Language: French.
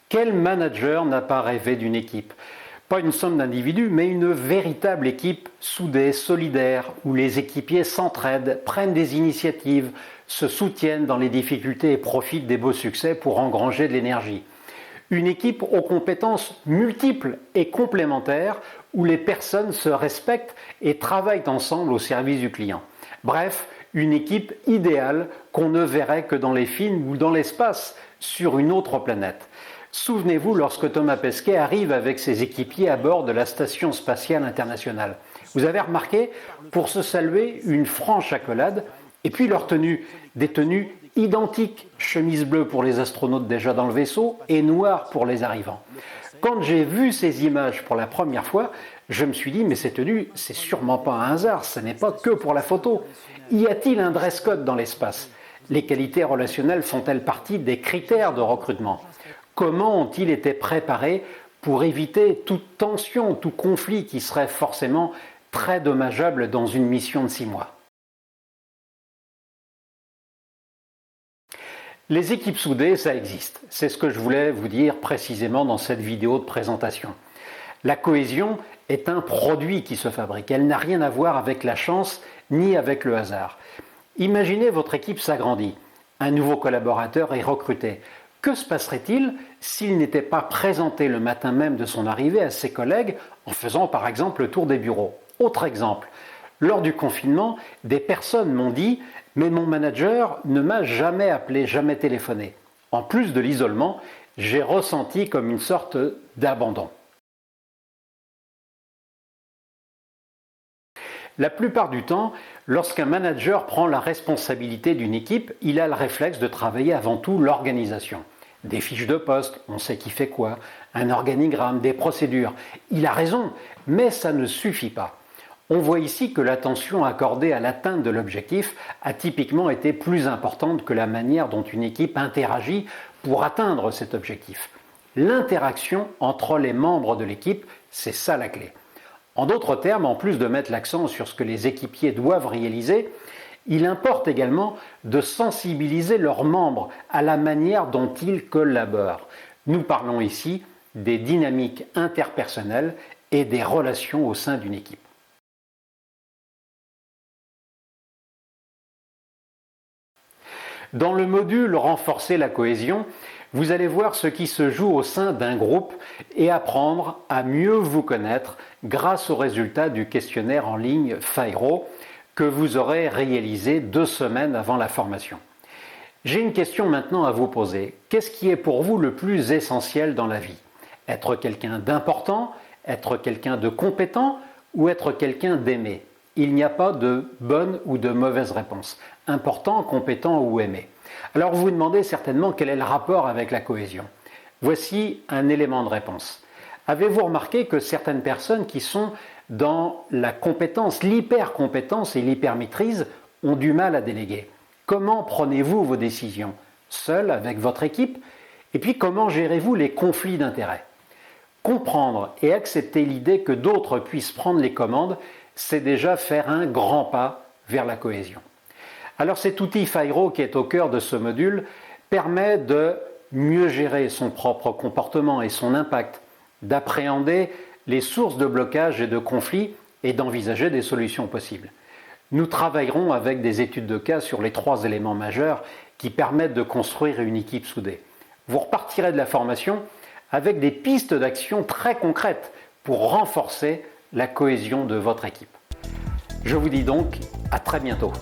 Quel manager n'a pas rêvé d'une équipe? Pas une somme d'individus, mais une véritable équipe soudée, solidaire, où les équipiers s'entraident, prennent des initiatives, se soutiennent dans les difficultés et profitent des beaux succès pour engranger de l'énergie. Une équipe aux compétences multiples et complémentaires, où les personnes se respectent et travaillent ensemble au service du client. Bref, une équipe idéale qu'on ne verrait que dans les films ou dans l'espace, sur une autre planète. Souvenez-vous lorsque Thomas Pesquet arrive avec ses équipiers à bord de la Station spatiale internationale. Vous avez remarqué, pour se saluer, une franche accolade, et puis leur tenue, des tenues identiques, chemise bleue pour les astronautes déjà dans le vaisseau et noire pour les arrivants. Quand j'ai vu ces images pour la première fois, je me suis dit, mais ces tenues, c'est sûrement pas un hasard, ce n'est pas que pour la photo. Y a-t-il un dress code dans l'espace? Les qualités relationnelles font-elles partie des critères de recrutement? Comment ont-ils été préparés pour éviter toute tension, tout conflit qui serait forcément très dommageable dans une mission de 6 mois? Les équipes soudées, ça existe. C'est ce que je voulais vous dire précisément dans cette vidéo de présentation. La cohésion est un produit qui se fabrique. Elle n'a rien à voir avec la chance ni avec le hasard. Imaginez votre équipe s'agrandit. Un nouveau collaborateur est recruté. Que se passerait-il s'il n'était pas présenté le matin même de son arrivée à ses collègues en faisant par exemple le tour des bureaux? Autre exemple, lors du confinement, des personnes m'ont dit « mais mon manager ne m'a jamais appelé, jamais téléphoné ». En plus de l'isolement, j'ai ressenti comme une sorte d'abandon. La plupart du temps, lorsqu'un manager prend la responsabilité d'une équipe, il a le réflexe de travailler avant tout l'organisation. Des fiches de poste, on sait qui fait quoi, un organigramme, des procédures. Il a raison, mais ça ne suffit pas. On voit ici que l'attention accordée à l'atteinte de l'objectif a typiquement été plus importante que la manière dont une équipe interagit pour atteindre cet objectif. L'interaction entre les membres de l'équipe, c'est ça la clé. En d'autres termes, en plus de mettre l'accent sur ce que les équipiers doivent réaliser, il importe également de sensibiliser leurs membres à la manière dont ils collaborent. Nous parlons ici des dynamiques interpersonnelles et des relations au sein d'une équipe. Dans le module Renforcer la cohésion, vous allez voir ce qui se joue au sein d'un groupe et apprendre à mieux vous connaître grâce aux résultats du questionnaire en ligne FIRO que vous aurez réalisé 2 semaines avant la formation. J'ai une question maintenant à vous poser. Qu'est-ce qui est pour vous le plus essentiel dans la vie? Être quelqu'un d'important, être quelqu'un de compétent ou être quelqu'un d'aimé? Il n'y a pas de bonne ou de mauvaise réponse. Important, compétent ou aimé. Alors vous vous demandez certainement quel est le rapport avec la cohésion. Voici un élément de réponse. Avez-vous remarqué que certaines personnes qui sont dans la compétence, l'hypercompétence et l'hypermaîtrise ont du mal à déléguer? Comment prenez-vous vos décisions? Seul, avec votre équipe? Et puis comment gérez-vous les conflits d'intérêts? Comprendre et accepter l'idée que d'autres puissent prendre les commandes, c'est déjà faire un grand pas vers la cohésion. Alors cet outil FIRO qui est au cœur de ce module permet de mieux gérer son propre comportement et son impact, d'appréhender les sources de blocage et de conflits et d'envisager des solutions possibles. Nous travaillerons avec des études de cas sur les 3 éléments majeurs qui permettent de construire une équipe soudée. Vous repartirez de la formation avec des pistes d'action très concrètes pour renforcer la cohésion de votre équipe. Je vous dis donc à très bientôt.